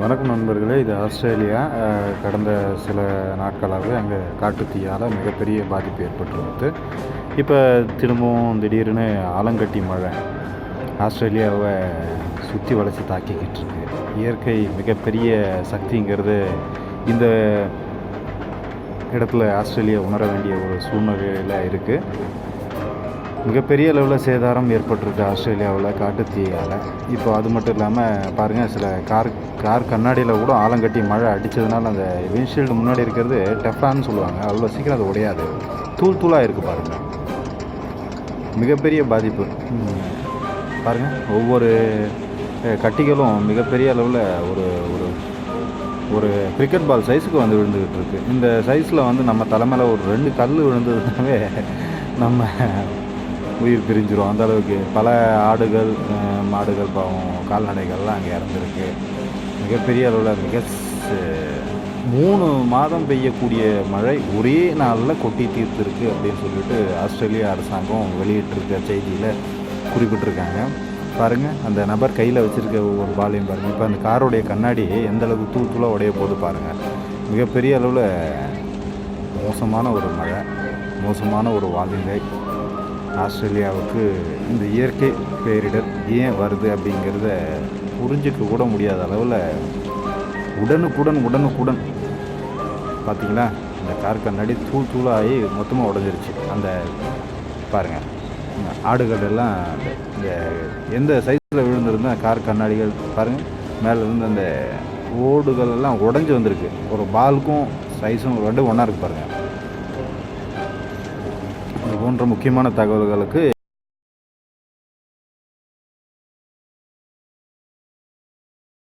வணக்கம் நண்பர்களே. இது ஆஸ்திரேலியா. கடந்த சில நாட்களாகவே அங்கே காட்டுத்தீயால் மிகப்பெரிய பாதிப்பு ஏற்பட்டுருக்குது. இப்போ திரும்பவும் திடீர்னு ஆலங்கட்டி மழை ஆஸ்திரேலியாவை சுற்றி வளைச்சி தாக்கிக்கிட்டு இருக்கு. இயற்கை மிகப்பெரிய சக்திங்கிறது இந்த இடத்துல ஆஸ்திரேலியா உணர வேண்டிய ஒரு சூழ்நிலையில் இருக்குது. மிகப்பெரிய அளவில் சேதாரம் ஏற்பட்டிருக்கு ஆஸ்திரேலியாவில் காட்டுத்தீயால். இப்போ அது மட்டும் இல்லாமல் பாருங்கள், சில கார் கண்ணாடியில் கூட ஆலங்கட்டி மழை அடித்ததுனால அந்த விண்ட்ஷீல்டு முன்னாடி இருக்கிறது டெஃப்லான்னு சொல்லுவாங்க, அவ்வளோ சீக்கிரம் அது உடையாது, தூள் தூளாக இருக்குது பாருங்கள். மிகப்பெரிய பாதிப்பு பாருங்கள். ஒவ்வொரு கட்டிகளும் மிகப்பெரிய அளவில் ஒரு ஒரு ஒரு கிரிக்கெட் பால் சைஸுக்கு வந்து விழுந்துக்கிட்டு இருக்குது. இந்த சைஸில் வந்து நம்ம தலைமையில் ஒரு 2 கல் விழுந்ததுனாவே நம்ம உயிர் பிரிஞ்சிடும். அந்தளவுக்கு பல ஆடுகள், மாடுகள், பாவம் கால்நடைகள்லாம் அங்கே இறந்துருக்கு. மிகப்பெரிய அளவில் 3 மாதம் பெய்யக்கூடிய மழை ஒரே நாளில் கொட்டி தீர்த்துருக்கு அப்படின்னு சொல்லிட்டு ஆஸ்திரேலியா அரசாங்கம் வெளியிட்டிருக்க செய்தியில் குறிப்பிட்டிருக்காங்க. பாருங்கள், அந்த நபர் கையில் வச்சுருக்க ஒவ்வொரு பாலையும் பாருங்கள். இப்போ அந்த காரோடைய கண்ணாடி எந்த அளவுக்கு தூள் தூளாக உடைய போது பாருங்கள். மிகப்பெரிய அளவில் மோசமான ஒரு மழை, மோசமான ஒரு வானிலை. ஆஸ்திரேலியாவுக்கு இந்த இயற்கை பேரிடர் ஏன் வருது அப்படிங்கிறத புரிஞ்சிக்க கூட முடியாத அளவில் உடனுக்குடன் பார்த்திங்களா, இந்த கார் கண்ணாடி தூள் தூளாகி மொத்தமாக உடஞ்சிருச்சு. அந்த பாருங்கள், ஆடுகள் எல்லாம் இந்த எந்த சைஸில் விழுந்திருந்தால் கார் கண்ணாடிகள் பாருங்கள், மேலே இருந்து அந்த ஓடுகள் எல்லாம் உடஞ்சி வந்திருக்கு. ஒரு பாலுக்கும் சைஸும் 2 ஒன்றா இருக்குது பாருங்கள். இது போன்ற முக்கியமான தகவல்களுக்கு